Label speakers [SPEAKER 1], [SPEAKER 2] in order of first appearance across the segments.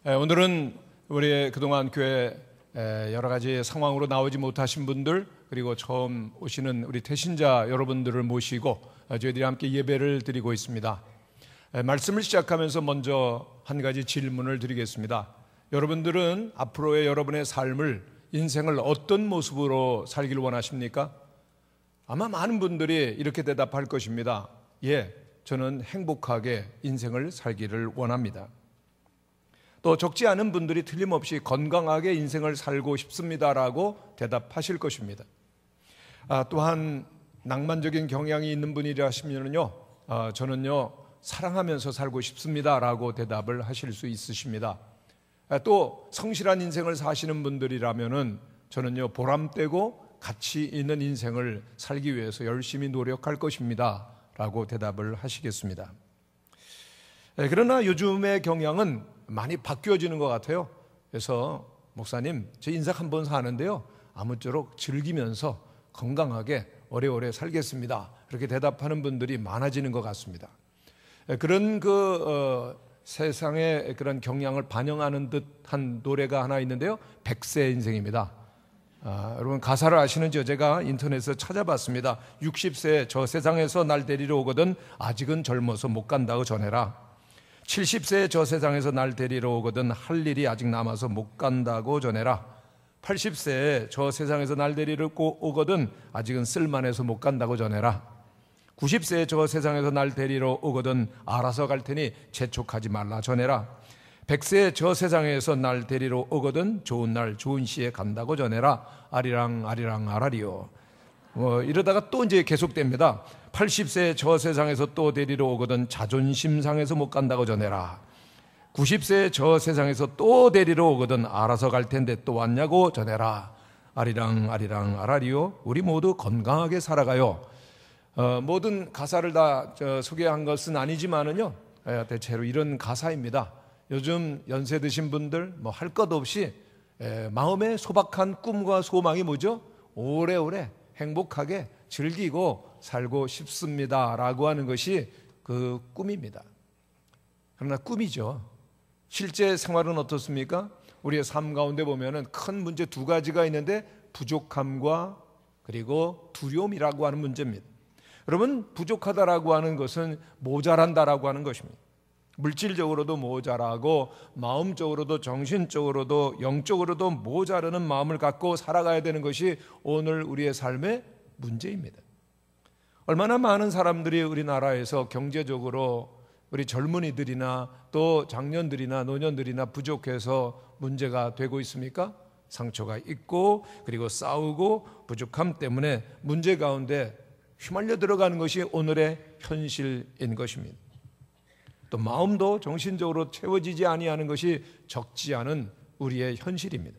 [SPEAKER 1] 오늘은 우리 그동안 교회 여러 가지 상황으로 나오지 못하신 분들, 그리고 처음 오시는 우리 태신자 여러분들을 모시고 저희들이 함께 예배를 드리고 있습니다. 말씀을 시작하면서 먼저 한 가지 질문을 드리겠습니다. 여러분들은 앞으로의 여러분의 삶을, 인생을 어떤 모습으로 살기를 원하십니까? 아마 많은 분들이 이렇게 대답할 것입니다. 예, 저는 행복하게 인생을 살기를 원합니다. 또 적지 않은 분들이 틀림없이 건강하게 인생을 살고 싶습니다라고 대답하실 것입니다. 또한 낭만적인 경향이 있는 분이라 하시면요, 저는요 사랑하면서 살고 싶습니다라고 대답을 하실 수 있으십니다. 또 성실한 인생을 사시는 분들이라면은 저는요 보람되고 가치 있는 인생을 살기 위해서 열심히 노력할 것입니다라고 대답을 하시겠습니다. 그러나 요즘의 경향은 많이 바뀌어지는 것 같아요. 그래서 목사님, 저 인생 한 번 사는데요, 아무쪼록 즐기면서 건강하게 오래오래 살겠습니다, 이렇게 대답하는 분들이 많아지는 것 같습니다. 그런 세상의 그런 경향을 반영하는 듯한 노래가 하나 있는데요, 백세 인생입니다. 여러분 가사를 아시는지요? 제가 인터넷에서 찾아봤습니다. 60세 저 세상에서 날 데리러 오거든 아직은 젊어서 못 간다고 전해라. 70세 저 세상에서 날 데리러 오거든 할 일이 아직 남아서 못 간다고 전해라. 80세 저 세상에서 날 데리러 오거든 아직은 쓸만해서 못 간다고 전해라. 90세 저 세상에서 날 데리러 오거든 알아서 갈 테니 재촉하지 말라 전해라. 100세 저 세상에서 날 데리러 오거든 좋은 날 좋은 시에 간다고 전해라. 아리랑 아리랑 아라리요. 이러다가 또 이제 계속됩니다. 80세 저 세상에서 또 데리러 오거든 자존심 상해서 못 간다고 전해라. 90세 저 세상에서 또 데리러 오거든 알아서 갈 텐데 또 왔냐고 전해라. 아리랑 아리랑 아라리요. 우리 모두 건강하게 살아가요. 모든 가사를 다 소개한 것은 아니지만은요, 대체로 이런 가사입니다. 요즘 연세 드신 분들 할 것 없이 마음에 소박한 꿈과 소망이 뭐죠? 오래오래 행복하게 즐기고 살고 싶습니다라고 하는 것이 그 꿈입니다. 그러나 꿈이죠. 실제 생활은 어떻습니까? 우리의 삶 가운데 보면은 큰 문제 두 가지가 있는데, 부족함과 그리고 두려움이라고 하는 문제입니다. 여러분, 부족하다라고 하는 것은 모자란다라고 하는 것입니다. 물질적으로도 모자라고 마음적으로도 정신적으로도 영적으로도 모자라는 마음을 갖고 살아가야 되는 것이 오늘 우리의 삶의 문제입니다. 얼마나 많은 사람들이 우리나라에서 경제적으로 우리 젊은이들이나 또 장년들이나 노년들이나 부족해서 문제가 되고 있습니까? 상처가 있고 그리고 싸우고 부족함 때문에 문제 가운데 휘말려 들어가는 것이 오늘의 현실인 것입니다. 또 마음도 정신적으로 채워지지 아니하는 것이 적지 않은 우리의 현실입니다.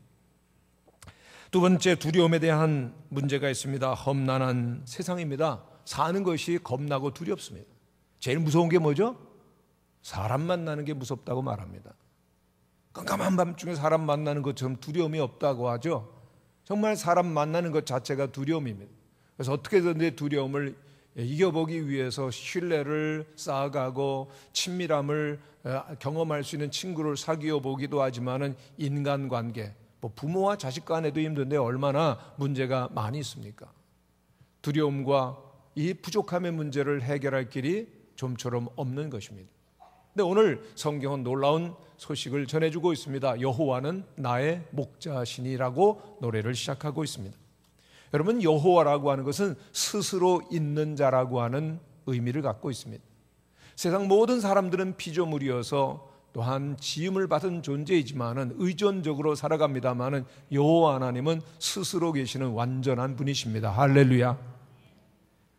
[SPEAKER 1] 두 번째, 두려움에 대한 문제가 있습니다. 험난한 세상입니다. 사는 것이 겁나고 두렵습니다. 제일 무서운 게 뭐죠? 사람 만나는 게 무섭다고 말합니다. 깜깜한 밤중에 사람 만나는 것처럼 두려움이 없다고 하죠. 정말 사람 만나는 것 자체가 두려움입니다. 그래서 어떻게든 내 두려움을 이겨보기 위해서 신뢰를 쌓아가고 친밀함을 경험할 수 있는 친구를 사귀어 보기도 하지만은 인간관계, 부모와 자식 간에도 힘든데 얼마나 문제가 많이 있습니까? 두려움과 이 부족함의 문제를 해결할 길이 좀처럼 없는 것입니다. 근데 오늘 성경은 놀라운 소식을 전해주고 있습니다. 여호와는 나의 목자시니라고 노래를 시작하고 있습니다. 여러분, 여호와라고 하는 것은 스스로 있는 자라고 하는 의미를 갖고 있습니다. 세상 모든 사람들은 피조물이어서 또한 지음을 받은 존재이지만은 의존적으로 살아갑니다만은 여호와 하나님은 스스로 계시는 완전한 분이십니다. 할렐루야.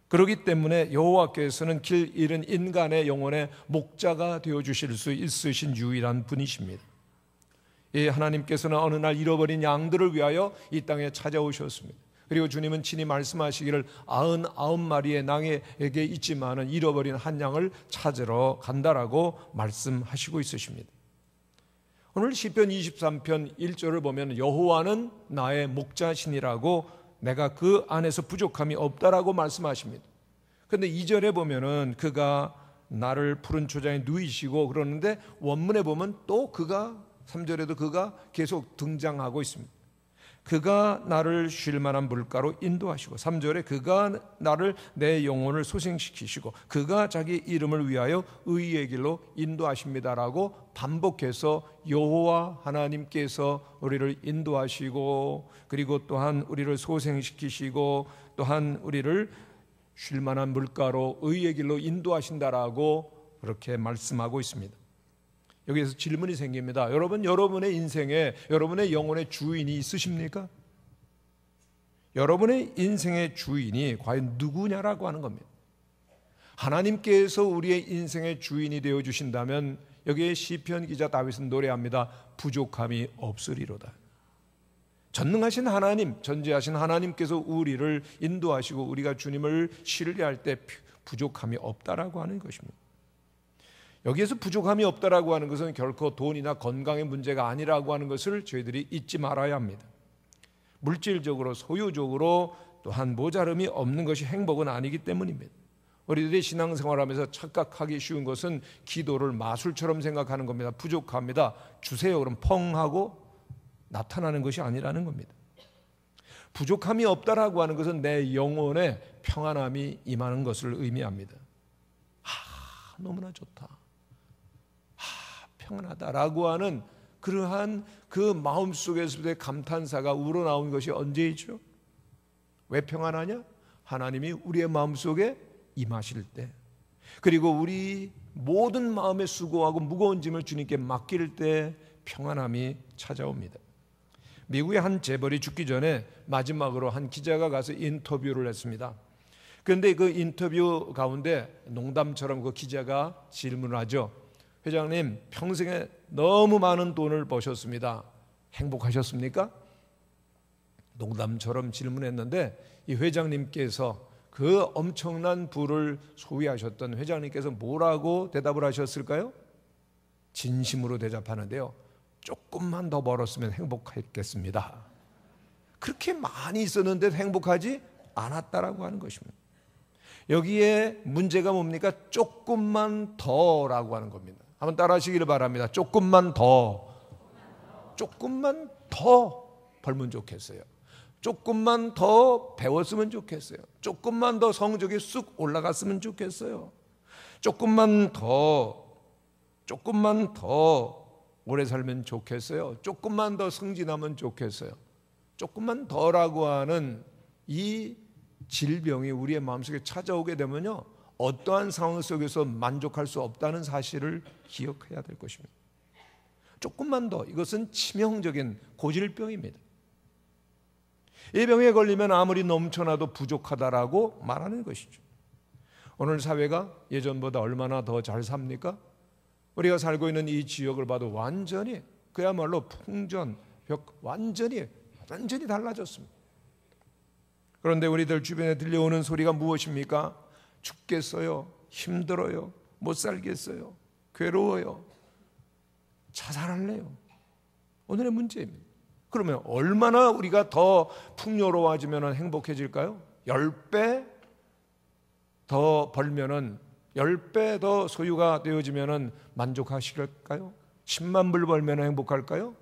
[SPEAKER 1] 그렇기 때문에 여호와께서는 길 잃은 인간의 영혼의 목자가 되어주실 수 있으신 유일한 분이십니다. 이 하나님께서는 어느 날 잃어버린 양들을 위하여 이 땅에 찾아오셨습니다. 그리고 주님은 친히 말씀하시기를 99마리의 낭에게 있지만은 잃어버린 한 양을 찾으러 간다라고 말씀하시고 있으십니다. 오늘 시편 23편 1절을 보면 여호와는 나의 목자시니라고, 내가 그 안에서 부족함이 없다라고 말씀하십니다. 그런데 2절에 보면은 그가 나를 푸른 초장에 누이시고 그러는데 원문에 보면 또 그가 3절에도 그가 계속 등장하고 있습니다. 그가 나를 쉴 만한 물가로 인도하시고, 3절에 그가 나를 내 영혼을 소생시키시고 그가 자기 이름을 위하여 의의 길로 인도하십니다라고 반복해서 여호와 하나님께서 우리를 인도하시고, 그리고 또한 우리를 소생시키시고, 또한 우리를 쉴 만한 물가로 의의 길로 인도하신다라고 그렇게 말씀하고 있습니다. 여기에서 질문이 생깁니다. 여러분, 여러분의 인생에 여러분의 영혼의 주인이 있으십니까? 여러분의 인생의 주인이 과연 누구냐라고 하는 겁니다. 하나님께서 우리의 인생의 주인이 되어 주신다면 여기에 시편 기자 다윗은 노래합니다. 부족함이 없으리로다. 전능하신 하나님, 전지하신 하나님께서 우리를 인도하시고 우리가 주님을 신뢰할 때 부족함이 없다라고 하는 것입니다. 여기에서 부족함이 없다라고 하는 것은 결코 돈이나 건강의 문제가 아니라고 하는 것을 저희들이 잊지 말아야 합니다. 물질적으로, 소유적으로 또한 모자름이 없는 것이 행복은 아니기 때문입니다. 우리들이 신앙생활하면서 착각하기 쉬운 것은 기도를 마술처럼 생각하는 겁니다. 부족합니다, 주세요, 그럼 펑 하고 나타나는 것이 아니라는 겁니다. 부족함이 없다라고 하는 것은 내 영혼에 평안함이 임하는 것을 의미합니다. 너무나 좋다, 평안하다라고 하는 그러한 그 마음속에서의 감탄사가 우러나온 것이 언제이죠? 왜 평안하냐? 하나님이 우리의 마음속에 임하실 때, 그리고 우리 모든 마음의 수고하고 무거운 짐을 주님께 맡길 때 평안함이 찾아옵니다. 미국의 한 재벌이 죽기 전에 마지막으로 한 기자가 가서 인터뷰를 했습니다. 그런데 그 인터뷰 가운데 농담처럼 그 기자가 질문을 하죠. 회장님, 평생에 너무 많은 돈을 버셨습니다. 행복하셨습니까? 농담처럼 질문했는데 이 회장님께서, 그 엄청난 부를 소유하셨던 회장님께서 뭐라고 대답을 하셨을까요? 진심으로 대답하는데요, 조금만 더 벌었으면 행복했겠습니다. 그렇게 많이 있었는데 행복하지 않았다라고 하는 것입니다. 여기에 문제가 뭡니까? 조금만 더라고 하는 겁니다. 한번 따라 하시기를 바랍니다. 조금만 더 벌면 좋겠어요. 조금만 더 배웠으면 좋겠어요. 조금만 더 성적이 쑥 올라갔으면 좋겠어요. 조금만 더 오래 살면 좋겠어요. 조금만 더 승진하면 좋겠어요. 조금만 더라고 하는 이 질병이 우리의 마음속에 찾아오게 되면요, 어떠한 상황 속에서 만족할 수 없다는 사실을 기억해야 될 것입니다. 조금만 더, 이것은 치명적인 고질병입니다. 이 병에 걸리면 아무리 넘쳐나도 부족하다라고 말하는 것이죠. 오늘 사회가 예전보다 얼마나 더 잘 삽니까? 우리가 살고 있는 이 지역을 봐도 완전히, 그야말로 완전히 달라졌습니다. 그런데 우리들 주변에 들려오는 소리가 무엇입니까? 죽겠어요, 힘들어요, 못 살겠어요, 괴로워요, 자살할래요. 오늘의 문제입니다. 그러면 얼마나 우리가 더 풍요로워지면 행복해질까요? 10배 더 벌면은, 10배 더 소유가 되어지면 만족하실까요? 10만 불 벌면 행복할까요?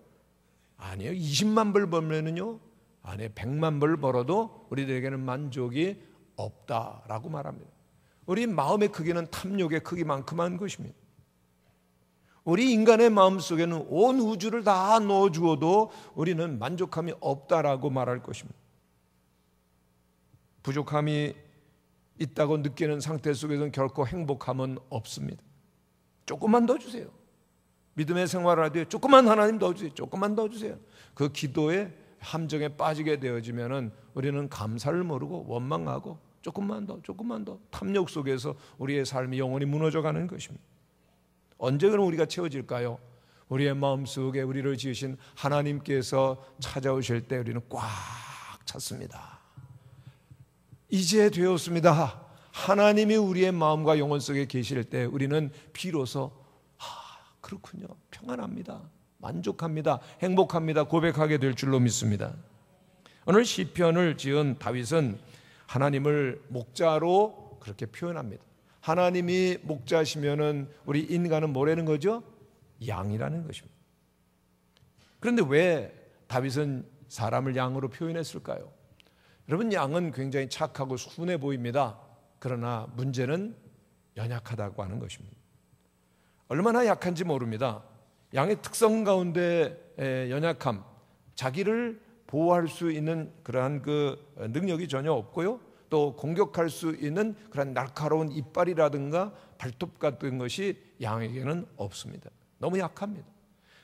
[SPEAKER 1] 아니에요. 20만 불 벌면은요, 아니에요. 100만 불 벌어도 우리들에게는 만족이 없다라고 말합니다. 우리 마음의 크기는 탐욕의 크기만큼 한 것입니다. 우리 인간의 마음속에는 온 우주를 다 넣어주어도 우리는 만족함이 없다라고 말할 것입니다. 부족함이 있다고 느끼는 상태 속에서는 결코 행복함은 없습니다. 조금만 더 주세요. 믿음의 생활을 하되 조금만 하나님 더 주세요. 조금만 더 주세요. 그 기도에 함정에 빠지게 되어지면은 우리는 감사를 모르고 원망하고 조금만 더 탐욕 속에서 우리의 삶이 영원히 무너져가는 것입니다. 언제 그럼 우리가 채워질까요? 우리의 마음속에 우리를 지으신 하나님께서 찾아오실 때 우리는 꽉 찼습니다. 이제 되었습니다. 하나님이 우리의 마음과 영혼 속에 계실 때 우리는 비로소 그렇군요, 평안합니다, 만족합니다, 행복합니다 고백하게 될 줄로 믿습니다. 오늘 시편을 지은 다윗은 하나님을 목자로 그렇게 표현합니다. 하나님이 목자시면은 우리 인간은 뭐라는 거죠? 양이라는 것입니다. 그런데 왜 다윗은 사람을 양으로 표현했을까요? 여러분, 양은 굉장히 착하고 순해 보입니다. 그러나 문제는 연약하다고 하는 것입니다. 얼마나 약한지 모릅니다. 양의 특성 가운데 연약함, 자기를 보호할 수 있는 그러한 그 능력이 전혀 없고요, 또 공격할 수 있는 그런 날카로운 이빨이라든가 발톱 같은 것이 양에게는 없습니다. 너무 약합니다.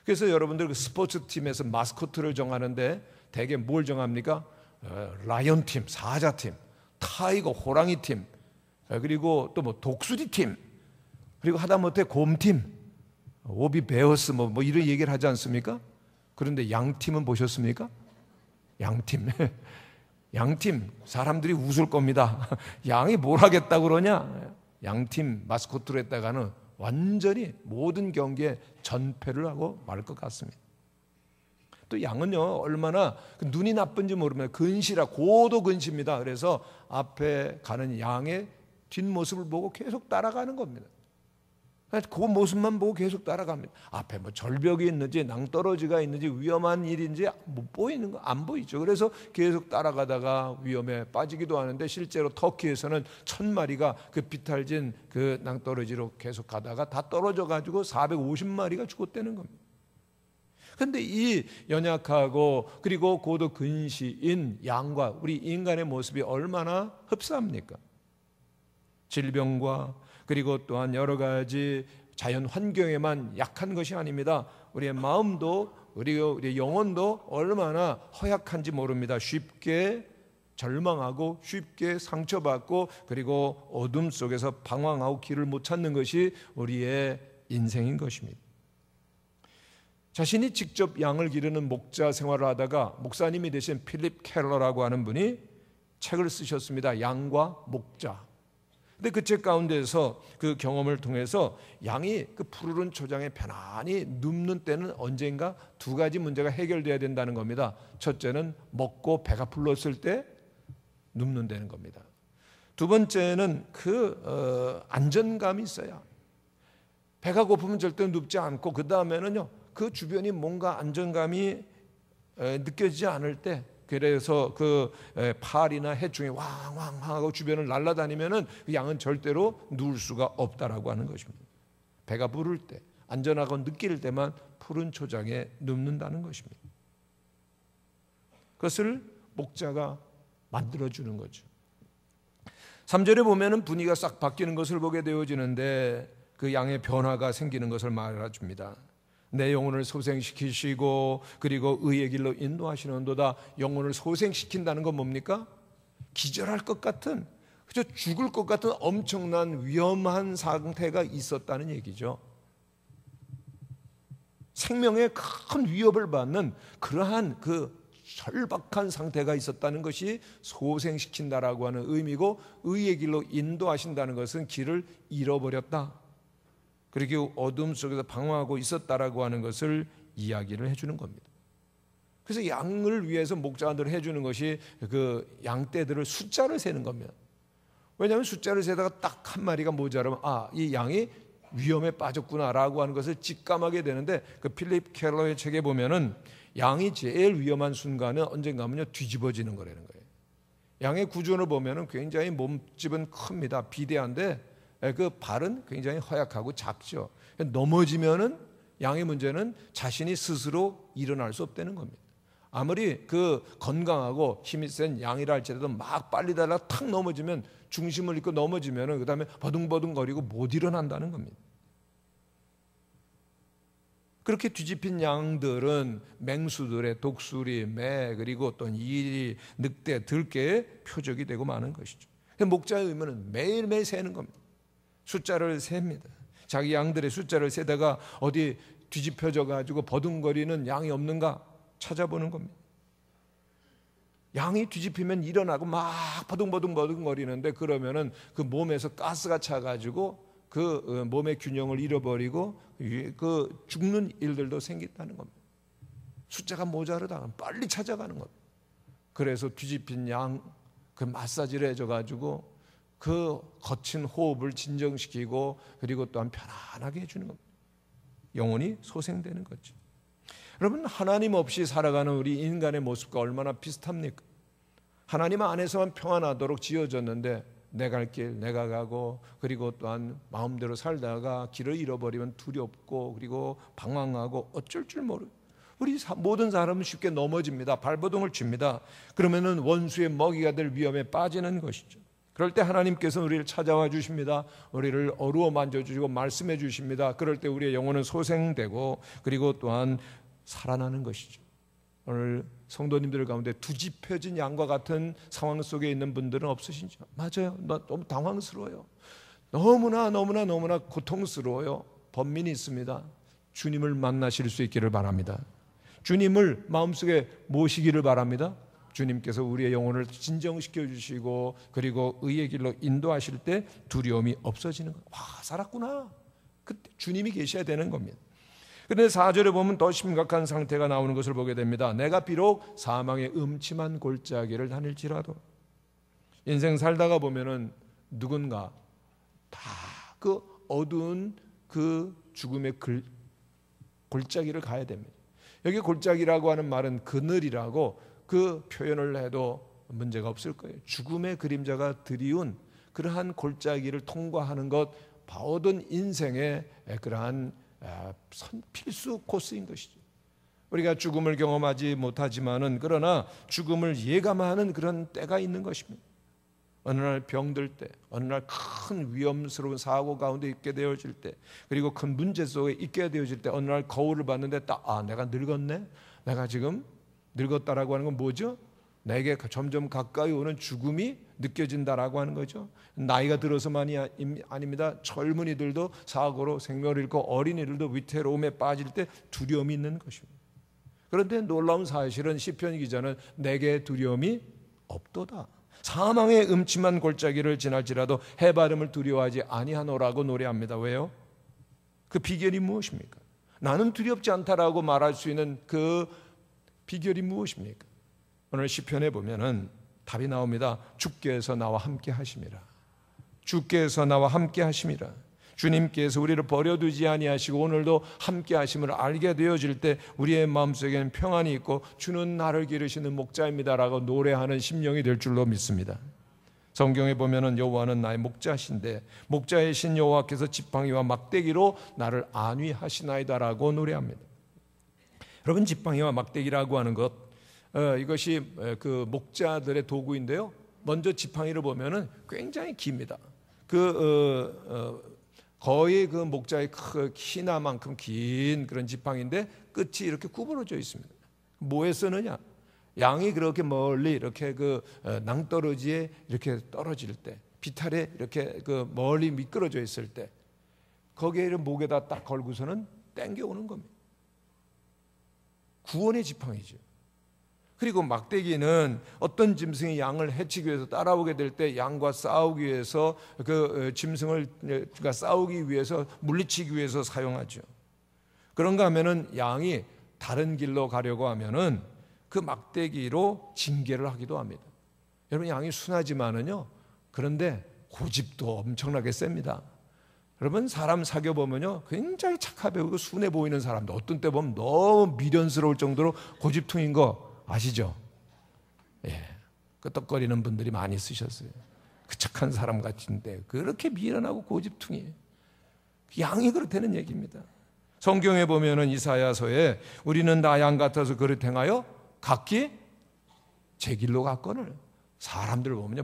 [SPEAKER 1] 그래서 여러분들 그 스포츠 팀에서 마스코트를 정하는데 대개 뭘 정합니까? 라이언 팀, 사자 팀, 타이거, 호랑이 팀, 그리고 또 뭐 독수리 팀, 그리고 하다못해 곰팀, 오비 베어스 뭐 이런 얘기를 하지 않습니까? 그런데 양팀은 보셨습니까? 양팀. 양팀 사람들이 웃을 겁니다. 양이 뭘 하겠다고 그러냐? 양팀 마스코트로 했다가는 완전히 모든 경기에 전패를 하고 말 것 같습니다. 또 양은요, 얼마나 눈이 나쁜지 모르면 근시라, 고도 근시입니다. 그래서 앞에 가는 양의 뒷모습을 보고 계속 따라가는 겁니다. 그 모습만 보고 계속 따라갑니다. 앞에 뭐 절벽이 있는지 낭떠러지가 있는지 위험한 일인지 못 보이는 거, 안 보이죠. 그래서 계속 따라가다가 위험에 빠지기도 하는데, 실제로 터키에서는 1000마리가 그 비탈진 그 낭떠러지로 계속 가다가 다 떨어져 가지고 450마리가 죽었다는 겁니다. 그런데 이 연약하고 그리고 고도 근시인 양과 우리 인간의 모습이 얼마나 흡사합니까? 질병과 그리고 또한 여러 가지 자연 환경에만 약한 것이 아닙니다. 우리의 마음도 우리의 영혼도 얼마나 허약한지 모릅니다. 쉽게 절망하고 쉽게 상처받고 그리고 어둠 속에서 방황하고 길을 못 찾는 것이 우리의 인생인 것입니다. 자신이 직접 양을 기르는 목자 생활을 하다가 목사님이 되신 필립 켈러라고 하는 분이 책을 쓰셨습니다. 양과 목자. 근데 그 책 가운데서 그 경험을 통해서 양이 그 푸르른 초장에 편안히 눕는 때는 언젠가 두 가지 문제가 해결돼야 된다는 겁니다. 첫째는 먹고 배가 불렀을 때 눕는다는 겁니다. 두 번째는 안전감이 있어야, 배가 고프면 절대 눕지 않고, 그 다음에는요, 그 주변이 뭔가 안정감이 느껴지지 않을 때, 그래서 그 팔이나 해충이 왕왕 하고 주변을 날아다니면은 그 양은 절대로 누울 수가 없다라고 하는 것입니다. 배가 부를 때, 안전하고 느낄 때만 푸른 초장에 눕는다는 것입니다. 그것을 목자가 만들어주는 거죠. 3절에 보면은 분위기가 싹 바뀌는 것을 보게 되어지는데, 그 양의 변화가 생기는 것을 말해줍니다. 내 영혼을 소생시키시고 그리고 의의 길로 인도하시는도다. 영혼을 소생시킨다는 건 뭡니까? 기절할 것 같은, 그저 죽을 것 같은 엄청난 위험한 상태가 있었다는 얘기죠. 생명에 큰 위협을 받는 그러한 그 절박한 상태가 있었다는 것이 소생시킨다라고 하는 의미고, 의의 길로 인도하신다는 것은 길을 잃어버렸다, 그리고 어둠 속에서 방황하고 있었다라고 하는 것을 이야기를 해주는 겁니다. 그래서 양을 위해서 목자들을 해주는 것이 그 양떼들을 숫자를 세는 겁니다. 왜냐하면 숫자를 세다가 딱 한 마리가 모자라면 이 양이 위험에 빠졌구나라고 하는 것을 직감하게 되는데, 그 필립 켈러의 책에 보면은 양이 제일 위험한 순간은 언젠가면요, 뒤집어지는 거라는 거예요. 양의 구조를 보면은 굉장히 몸집은 큽니다. 비대한데 그 발은 굉장히 허약하고 작죠. 넘어지면은 양의 문제는 자신이 스스로 일어날 수 없다는 겁니다. 아무리 그 건강하고 힘이 센 양이라 할지라도 막 빨리 달라 탁 넘어지면, 중심을 잃고 넘어지면은 그 다음에 버둥버둥거리고 못 일어난다는 겁니다. 그렇게 뒤집힌 양들은 맹수들의 독수리, 매, 그리고 또 이리, 늑대, 들깨의 표적이 되고 마는 것이죠. 목자의 의무는 매일매일 세는 겁니다. 숫자를 셉니다. 자기 양들의 숫자를 세다가 어디 뒤집혀져 가지고 버둥거리는 양이 없는가 찾아보는 겁니다. 양이 뒤집히면 일어나고 막 버둥버둥거리는데, 그러면은 그 몸에서 가스가 차 가지고 그 몸의 균형을 잃어버리고 그 죽는 일들도 생긴다는 겁니다. 숫자가 모자르다 빨리 찾아가는 겁니다. 그래서 뒤집힌 양 그 마사지를 해줘 가지고 그 거친 호흡을 진정시키고 그리고 또한 편안하게 해주는 겁니다. 영혼이 소생되는 거죠. 여러분, 하나님 없이 살아가는 우리 인간의 모습과 얼마나 비슷합니까? 하나님 안에서만 평안하도록 지어졌는데 내 갈 길 내가 가고, 그리고 또한 마음대로 살다가 길을 잃어버리면 두렵고, 그리고 방황하고 어쩔 줄 모르고, 우리 모든 사람은 쉽게 넘어집니다. 발버둥을 칩니다. 그러면은 원수의 먹이가 될 위험에 빠지는 것이죠. 그럴 때 하나님께서 우리를 찾아와 주십니다. 우리를 어루어 만져주시고 말씀해 주십니다. 그럴 때 우리의 영혼은 소생되고, 그리고 또한 살아나는 것이죠. 오늘 성도님들 가운데 뒤집혀진 양과 같은 상황 속에 있는 분들은 없으신지요? 맞아요. 너무 당황스러워요. 너무나 고통스러워요. 번민이 있습니다. 주님을 만나실 수 있기를 바랍니다. 주님을 마음속에 모시기를 바랍니다. 주님께서 우리의 영혼을 진정시켜 주시고, 그리고 의의 길로 인도하실 때 두려움이 없어지는 거예요. 와, 살았구나. 그때 주님이 계셔야 되는 겁니다. 그런데 4절에 보면 더 심각한 상태가 나오는 것을 보게 됩니다. 내가 비록 사망의 음침한 골짜기를 다닐지라도. 인생 살다가 보면은 누군가 다 그 어두운 그 죽음의 골짜기를 가야 됩니다. 여기 골짜기라고 하는 말은 그늘이라고 그 표현을 해도 문제가 없을 거예요. 죽음의 그림자가 드리운 그러한 골짜기를 통과하는 것, 모든 인생의 그러한 필수 코스인 것이죠. 우리가 죽음을 경험하지 못하지만은, 그러나 죽음을 예감하는 그런 때가 있는 것입니다. 어느 날 병들 때, 어느 날 큰 위험스러운 사고 가운데 있게 되어질 때, 그리고 큰 문제 속에 있게 되어질 때, 어느 날 거울을 봤는데 딱 내가 늙었네, 내가 지금 늙었다라고 하는 건 뭐죠? 내게 점점 가까이 오는 죽음이 느껴진다라고 하는 거죠. 나이가 들어서만이 아닙니다. 젊은이들도 사고로 생명을 잃고 어린이들도 위태로움에 빠질 때 두려움이 있는 것입니다. 그런데 놀라운 사실은 시편 기자는 내게 두려움이 없도다. 사망의 음침한 골짜기를 지날지라도 해바름을 두려워하지 아니하노라고 노래합니다. 왜요? 그 비결이 무엇입니까? 나는 두렵지 않다라고 말할 수 있는 그 비결이 무엇입니까? 오늘 시편에 보면은 답이 나옵니다. 주께서 나와 함께 하심이라. 주께서 나와 함께 하심이라. 주님께서 우리를 버려두지 아니하시고 오늘도 함께 하심을 알게 되어질 때 우리의 마음속에는 평안이 있고, 주는 나를 기르시는 목자입니다라고 노래하는 심령이 될 줄로 믿습니다. 성경에 보면은 여호와는 나의 목자신데 목자의 신 여호와께서 지팡이와 막대기로 나를 안위하시나이다라고 노래합니다. 여러분, 지팡이와 막대기라고 하는 것, 이것이 그 목자들의 도구인데요. 먼저 지팡이를 보면은 굉장히 깁니다. 거의 그 목자의 키나만큼 긴 그런 지팡이인데 끝이 이렇게 구부러져 있습니다. 뭐에 쓰느냐? 양이 그렇게 멀리 이렇게 낭떠러지에 이렇게 떨어질 때, 비탈에 이렇게 멀리 미끄러져 있을 때 거기에 목에다 딱 걸고서는 땡겨오는 겁니다. 구원의 지팡이죠. 그리고 막대기는 어떤 짐승이 양을 해치기 위해서 따라오게 될 때 양과 싸우기 위해서, 그 짐승을 싸우기 위해서, 물리치기 위해서 사용하죠. 그런가 하면은 양이 다른 길로 가려고 하면은 그 막대기로 징계를 하기도 합니다. 여러분, 양이 순하지만은요, 그런데 고집도 엄청나게 셉니다. 여러분, 사람 사귀어보면요 굉장히 착해 보이고 순해 보이는 사람도 어떤 때 보면 너무 미련스러울 정도로 고집퉁인 거 아시죠? 예, 끄떡거리는 분들이 많이 있으셨어요. 그 착한 사람 같은데 그렇게 미련하고 고집퉁이에요. 양이 그렇다는 얘기입니다. 성경에 보면은 이사야서에 우리는 나 양 같아서 그릇 행하여 각기 제 길로 갔거늘. 사람들 보면요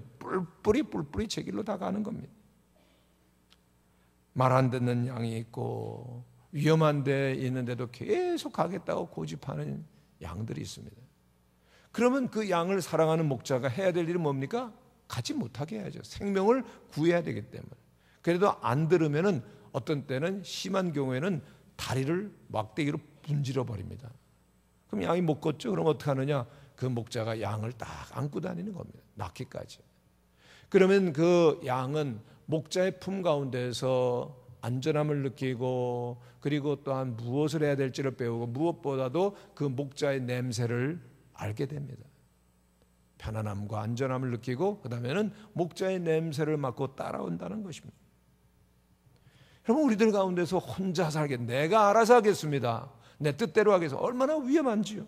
[SPEAKER 1] 뿔뿔이 제 길로 다 가는 겁니다. 말 안 듣는 양이 있고 위험한 데 있는데도 계속 가겠다고 고집하는 양들이 있습니다. 그러면 그 양을 사랑하는 목자가 해야 될 일은 뭡니까? 가지 못하게 해야죠. 생명을 구해야 되기 때문에. 그래도 안 들으면은 어떤 때는 심한 경우에는 다리를 막대기로 분질러 버립니다. 그럼 양이 못 걷죠. 그럼 어떻게 하느냐? 그 목자가 양을 딱 안고 다니는 겁니다. 낳기까지. 그러면 그 양은 목자의 품 가운데서 안전함을 느끼고, 그리고 또한 무엇을 해야 될지를 배우고, 무엇보다도 그 목자의 냄새를 알게 됩니다. 편안함과 안전함을 느끼고, 그 다음에는 목자의 냄새를 맡고 따라온다는 것입니다. 여러분, 우리들 가운데서 혼자 살게, 내가 알아서 하겠습니다, 내 뜻대로 하기 위해서 얼마나 위험한지요.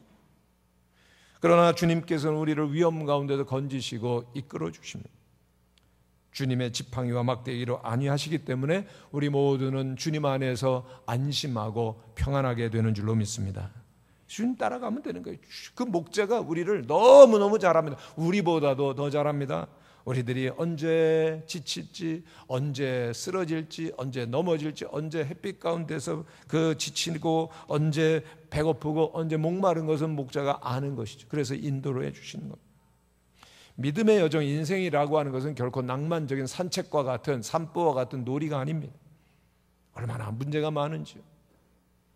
[SPEAKER 1] 그러나 주님께서는 우리를 위험 가운데서 건지시고 이끌어 주십니다. 주님의 지팡이와 막대기로 안위하시기 때문에 우리 모두는 주님 안에서 안심하고 평안하게 되는 줄로 믿습니다. 주님 따라가면 되는 거예요. 그 목자가 우리를 너무너무 잘합니다. 우리보다도 더 잘합니다. 우리들이 언제 지칠지, 언제 쓰러질지, 언제 넘어질지, 언제 햇빛 가운데서 그 지치고, 언제 배고프고, 언제 목마른 것은 목자가 아는 것이죠. 그래서 인도를 해주시는 겁니다. 믿음의 여정, 인생이라고 하는 것은 결코 낭만적인 산책과 같은 산보와 같은 놀이가 아닙니다. 얼마나 문제가 많은지요.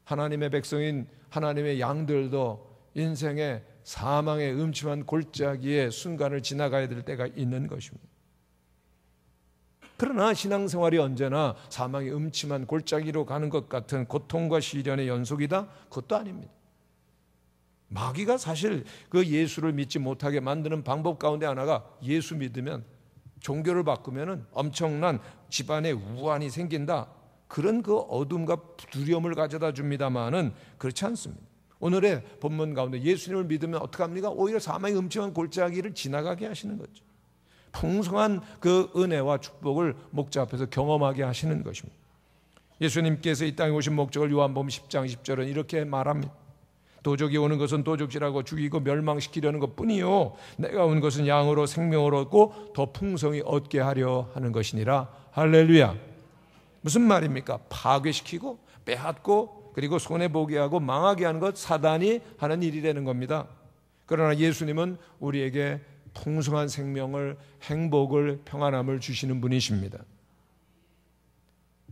[SPEAKER 1] 하나님의 백성인 하나님의 양들도 인생의 사망의 음침한 골짜기의 순간을 지나가야 될 때가 있는 것입니다. 그러나 신앙생활이 언제나 사망의 음침한 골짜기로 가는 것 같은 고통과 시련의 연속이다? 그것도 아닙니다. 마귀가 사실 그 예수를 믿지 못하게 만드는 방법 가운데 하나가, 예수 믿으면, 종교를 바꾸면 엄청난 집안에 우환이 생긴다, 그런 그 어둠과 두려움을 가져다 줍니다마는 그렇지 않습니다. 오늘의 본문 가운데 예수님을 믿으면 어떻게 합니까? 오히려 사망의 음침한 골짜기를 지나가게 하시는 거죠. 풍성한 그 은혜와 축복을 목자 앞에서 경험하게 하시는 것입니다. 예수님께서 이 땅에 오신 목적을 요한복음 10장 10절은 이렇게 말합니다. 도적이 오는 것은 도적질하고 죽이고 멸망시키려는 것뿐이요, 내가 온 것은 양으로 생명을 얻고 더 풍성히 얻게 하려 하는 것이니라. 할렐루야. 무슨 말입니까? 파괴시키고 빼앗고 그리고 손해보게 하고 망하게 하는 것, 사단이 하는 일이라는 겁니다. 그러나 예수님은 우리에게 풍성한 생명을, 행복을, 평안함을 주시는 분이십니다.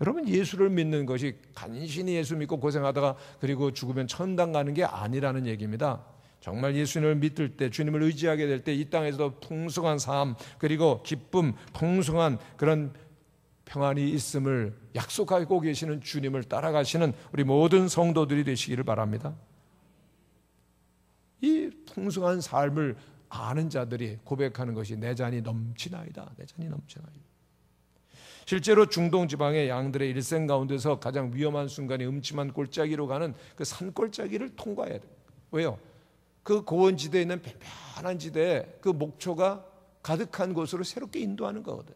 [SPEAKER 1] 여러분, 예수를 믿는 것이 간신히 예수 믿고 고생하다가 그리고 죽으면 천당 가는 게 아니라는 얘기입니다. 정말 예수님을 믿을 때, 주님을 의지하게 될 때 이 땅에서도 풍성한 삶, 그리고 기쁨, 풍성한 그런 평안이 있음을 약속하고 계시는 주님을 따라가시는 우리 모든 성도들이 되시기를 바랍니다. 이 풍성한 삶을 아는 자들이 고백하는 것이 내 잔이 넘치나이다, 내 잔이 넘치나이다. 실제로 중동 지방의 양들의 일생 가운데서 가장 위험한 순간이 음침한 골짜기로 가는 그 산골짜기를 통과해야 돼요. 왜요? 그 고원지대에 있는 편편한 지대에 그 목초가 가득한 곳으로 새롭게 인도하는 거거든.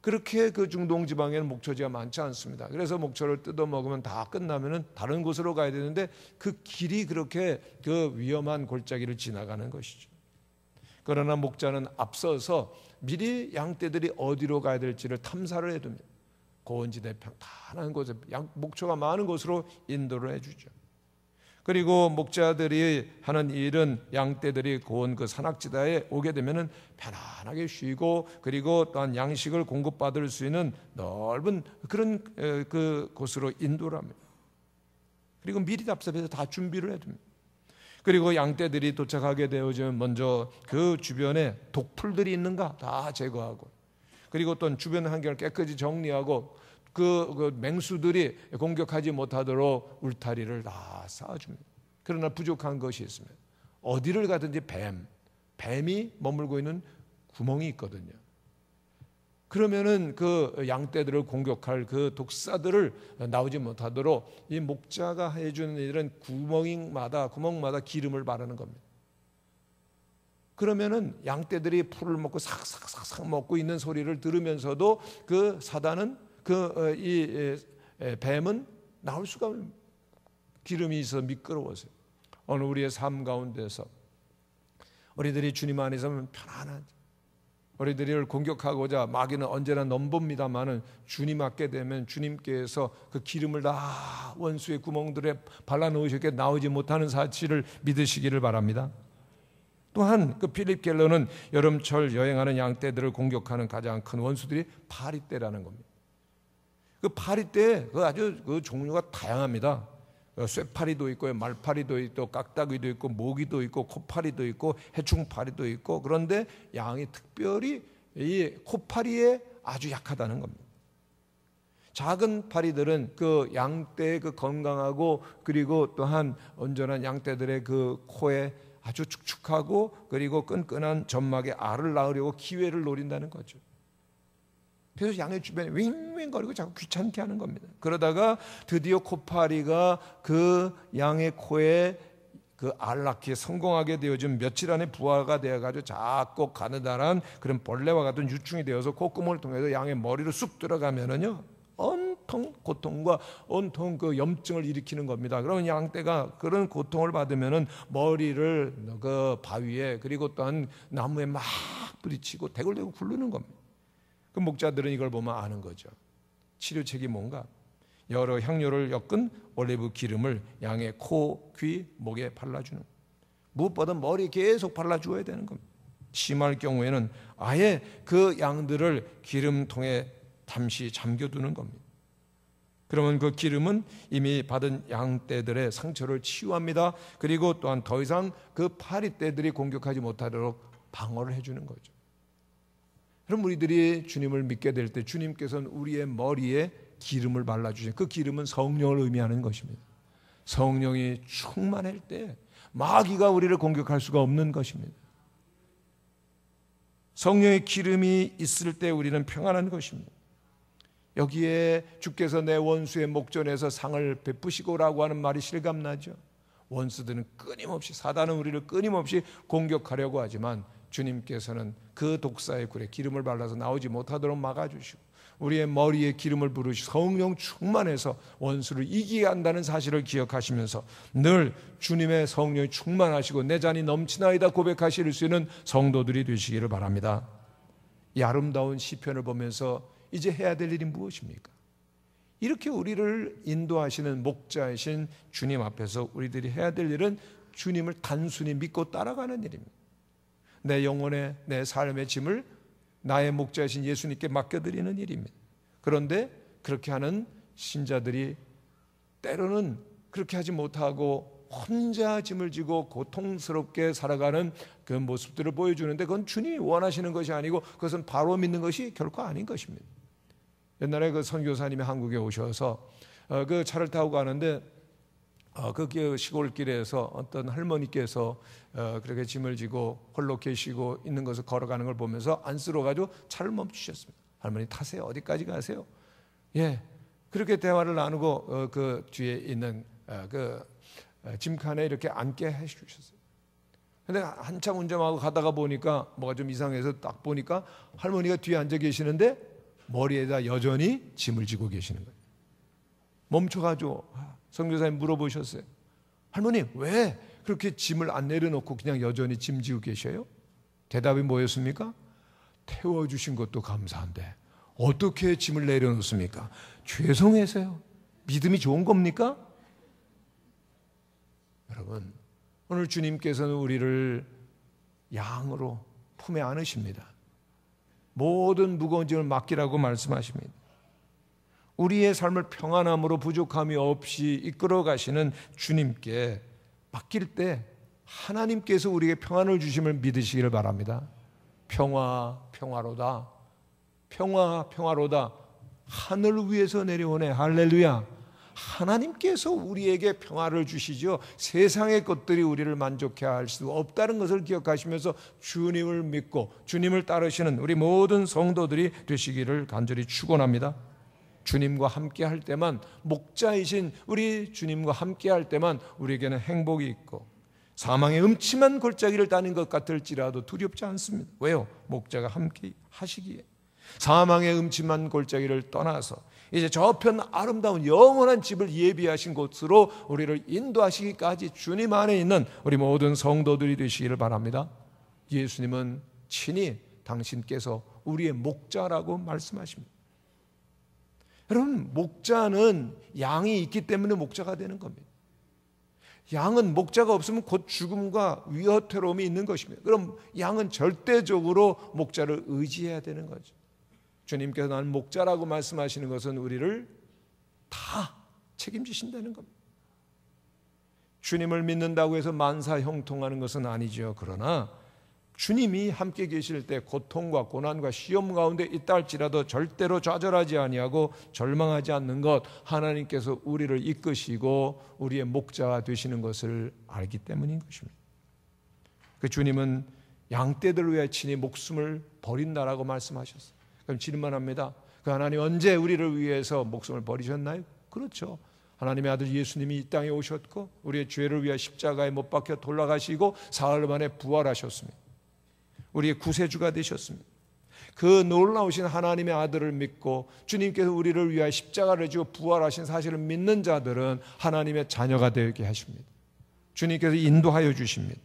[SPEAKER 1] 그렇게 그 중동 지방에는 목초지가 많지 않습니다. 그래서 목초를 뜯어 먹으면 다 끝나면은 다른 곳으로 가야 되는데 그 길이 그렇게 그 위험한 골짜기를 지나가는 것이죠. 그러나 목자는 앞서서 미리 양떼들이 어디로 가야 될지를 탐사를 해둡니다. 고원지대 평탄한 곳에 목초가 많은 곳으로 인도를 해주죠. 그리고 목자들이 하는 일은 양떼들이 고원 그 산악지대에 오게 되면은 편안하게 쉬고, 그리고 또한 양식을 공급받을 수 있는 넓은 그런 그 곳으로 인도를 합니다. 그리고 미리 답답해서 다 준비를 해둡니다. 그리고 양떼들이 도착하게 되어지면 먼저 그 주변에 독풀들이 있는가 다 제거하고, 그리고 또 주변 환경을 깨끗이 정리하고 그 맹수들이 공격하지 못하도록 울타리를 다 쌓아줍니다. 그러나 부족한 것이 있으면 어디를 가든지 뱀이 머물고 있는 구멍이 있거든요. 그러면은 그 양떼들을 공격할 그 독사들을 나오지 못하도록 이 목자가 해주는 일은 구멍마다 기름을 바르는 겁니다. 그러면은 양떼들이 풀을 먹고 삭삭삭삭 먹고 있는 소리를 들으면서도 그 사단은 이 뱀은 나올 수가 없는, 기름이 있어 미끄러워서. 오늘 우리의 삶 가운데서 우리들이 주님 안에서 편안한, 우리들을 공격하고자 마귀는 언제나 넘봅니다마는 주님 앞게 되면 주님께서 그 기름을 다 원수의 구멍들에 발라놓으셨기에 나오지 못하는 사실을 믿으시기를 바랍니다. 또한 그 필립 켈러는 여름철 여행하는 양떼들을 공격하는 가장 큰 원수들이 파리떼라는 겁니다. 그 파리떼 아주 그 종류가 다양합니다. 쇠파리도 있고 말파리도 있고 깍딱이도 있고 모기도 있고 코파리도 있고 해충파리도 있고, 그런데 양이 특별히 이 코파리에 아주 약하다는 겁니다. 작은 파리들은 그 양떼의 그 건강하고 그리고 또한 온전한 양떼들의 그 코에 아주 축축하고 그리고 끈끈한 점막에 알을 낳으려고 기회를 노린다는 거죠. 그래서 양의 주변에 윙윙거리고 자꾸 귀찮게 하는 겁니다. 그러다가 드디어 코파리가 그 양의 코에 그 알 낳기에 성공하게 되어진 며칠 안에 부화가 되어가지고 자꾸 가느다란 그런 벌레와 같은 유충이 되어서 콧구멍을 통해서 양의 머리로 쑥 들어가면은요, 온통 고통과 온통 그 염증을 일으키는 겁니다. 그러면 양떼가 그런 고통을 받으면은 머리를 그 바위에 그리고 또한 나무에 막 부딪히고 대굴대굴 굴르는 겁니다. 그 목자들은 이걸 보면 아는 거죠. 치료책이 뭔가? 여러 향료를 엮은 올리브 기름을 양의 코, 귀, 목에 발라주는, 무엇보다 머리에 계속 발라주어야 되는 겁니다. 심할 경우에는 아예 그 양들을 기름통에 잠시 잠겨두는 겁니다. 그러면 그 기름은 이미 받은 양떼들의 상처를 치유합니다. 그리고 또한 더 이상 그 파리떼들이 공격하지 못하도록 방어를 해주는 거죠. 그럼 우리들이 주님을 믿게 될 때 주님께서는 우리의 머리에 기름을 발라주시는, 그 기름은 성령을 의미하는 것입니다. 성령이 충만할 때 마귀가 우리를 공격할 수가 없는 것입니다. 성령의 기름이 있을 때 우리는 평안한 것입니다. 여기에 주께서 내 원수의 목전에서 상을 베푸시고라고 하는 말이 실감나죠. 원수들은 끊임없이, 사단은 우리를 끊임없이 공격하려고 하지만 주님께서는 그 독사의 굴에 기름을 발라서 나오지 못하도록 막아주시고 우리의 머리에 기름을 부으시고 성령 충만해서 원수를 이기게 한다는 사실을 기억하시면서 늘 주님의 성령이 충만하시고 내 잔이 넘치나이다 고백하실 수 있는 성도들이 되시기를 바랍니다. 이 아름다운 시편을 보면서 이제 해야 될 일이 무엇입니까? 이렇게 우리를 인도하시는 목자이신 주님 앞에서 우리들이 해야 될 일은 주님을 단순히 믿고 따라가는 일입니다. 내 영혼의, 내 삶의 짐을 나의 목자이신 예수님께 맡겨드리는 일입니다. 그런데 그렇게 하는 신자들이 때로는 그렇게 하지 못하고 혼자 짐을 지고 고통스럽게 살아가는 그 모습들을 보여주는데 그건 주님이 원하시는 것이 아니고 그것은 바로 믿는 것이 결코 아닌 것입니다. 옛날에 그 선교사님이 한국에 오셔서 그 차를 타고 가는데 그 시골길에서 어떤 할머니께서 그렇게 짐을 지고 홀로 계시고 있는 것을 걸어가는 걸 보면서 안쓰러워가지고 차를 멈추셨습니다. 할머니 타세요. 어디까지 가세요? 예, 그렇게 대화를 나누고 그 뒤에 있는 그 짐칸에 이렇게 앉게 해주셨어요. 근데 한참 운전하고 가다가 보니까 뭐가 좀 이상해서 딱 보니까 할머니가 뒤에 앉아 계시는데 머리에다 여전히 짐을 지고 계시는 거예요. 멈춰가지고 선교사님 물어보셨어요. 할머니 왜 그렇게 짐을 안 내려놓고 그냥 여전히 짐 지고 계셔요? 대답이 뭐였습니까? 태워주신 것도 감사한데 어떻게 짐을 내려놓습니까? 죄송해서요. 믿음이 좋은 겁니까? 여러분, 오늘 주님께서는 우리를 양으로 품에 안으십니다. 모든 무거운 짐을 맡기라고 말씀하십니다. 우리의 삶을 평안함으로 부족함이 없이 이끌어 가시는 주님께 맡길 때 하나님께서 우리에게 평안을 주심을 믿으시기를 바랍니다. 평화, 평화로다. 평화, 평화로다. 하늘 위에서 내려오네. 할렐루야. 하나님께서 우리에게 평화를 주시죠. 세상의 것들이 우리를 만족해 할 수 없다는 것을 기억하시면서 주님을 믿고 주님을 따르시는 우리 모든 성도들이 되시기를 간절히 축원합니다. 주님과 함께 할 때만, 목자이신 우리 주님과 함께 할 때만 우리에게는 행복이 있고 사망의 음침한 골짜기를 다닌 것 같을지라도 두렵지 않습니다. 왜요? 목자가 함께 하시기에. 사망의 음침한 골짜기를 떠나서 이제 저편 아름다운 영원한 집을 예비하신 곳으로 우리를 인도하시기까지 주님 안에 있는 우리 모든 성도들이 되시기를 바랍니다. 예수님은 친히 당신께서 우리의 목자라고 말씀하십니다. 여러분, 목자는 양이 있기 때문에 목자가 되는 겁니다. 양은 목자가 없으면 곧 죽음과 위태로움이 있는 것입니다. 그럼 양은 절대적으로 목자를 의지해야 되는 거죠. 주님께서 나는 목자라고 말씀하시는 것은 우리를 다 책임지신다는 겁니다. 주님을 믿는다고 해서 만사 형통하는 것은 아니죠. 그러나 주님이 함께 계실 때 고통과 고난과 시험 가운데 있다 할지라도 절대로 좌절하지 아니하고 절망하지 않는 것, 하나님께서 우리를 이끄시고 우리의 목자가 되시는 것을 알기 때문인 것입니다. 그 주님은 양떼들을 위해 친히 목숨을 버린다라고 말씀하셨어요. 그럼 질문합니다. 그 하나님 언제 우리를 위해서 목숨을 버리셨나요? 그렇죠. 하나님의 아들 예수님이 이 땅에 오셨고 우리의 죄를 위해 십자가에 못 박혀 돌아가시고 사흘 만에 부활하셨습니다. 우리의 구세주가 되셨습니다. 그 놀라우신 하나님의 아들을 믿고 주님께서 우리를 위하여 십자가를 지고 부활하신 사실을 믿는 자들은 하나님의 자녀가 되게 하십니다. 주님께서 인도하여 주십니다.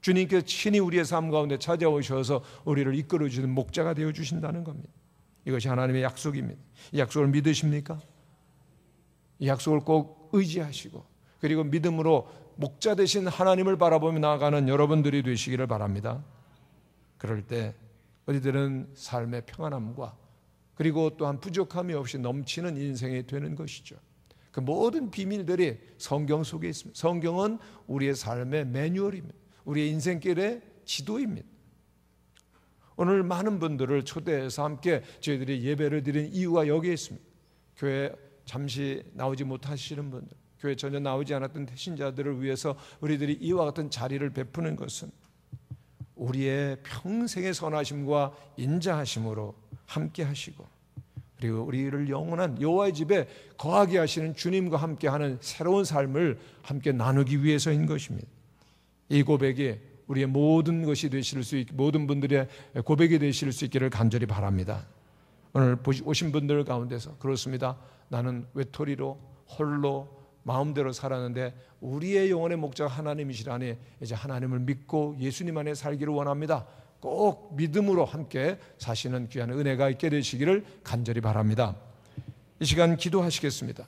[SPEAKER 1] 주님께서 친히 우리의 삶 가운데 찾아오셔서 우리를 이끌어 주시는 목자가 되어 주신다는 겁니다. 이것이 하나님의 약속입니다. 이 약속을 믿으십니까? 이 약속을 꼭 의지하시고 그리고 믿음으로 목자 되신 하나님을 바라보며 나아가는 여러분들이 되시기를 바랍니다. 그럴 때 우리들은 삶의 평안함과 그리고 또한 부족함이 없이 넘치는 인생이 되는 것이죠. 그 모든 비밀들이 성경 속에 있습니다. 성경은 우리의 삶의 매뉴얼입니다. 우리의 인생길의 지도입니다. 오늘 많은 분들을 초대해서 함께 저희들이 예배를 드린 이유가 여기에 있습니다. 교회 잠시 나오지 못하시는 분들, 교회 전혀 나오지 않았던 태신자들을 위해서 우리들이 이와 같은 자리를 베푸는 것은 우리의 평생의 선하심과 인자하심으로 함께 하시고 그리고 우리를 영원한 여호와의 집에 거하게 하시는 주님과 함께하는 새로운 삶을 함께 나누기 위해서인 것입니다. 이 고백이 우리의 모든 것이 되실 수 있게 모든 분들의 고백이 되실 수 있기를 간절히 바랍니다. 오늘 오신 분들 가운데서 그렇습니다. 나는 외톨이로 홀로 마음대로 살았는데 우리의 영혼의 목자가 하나님이시라니 이제 하나님을 믿고 예수님 안에 살기를 원합니다. 꼭 믿음으로 함께 사시는 귀한 은혜가 있게 되시기를 간절히 바랍니다. 이 시간 기도하시겠습니다.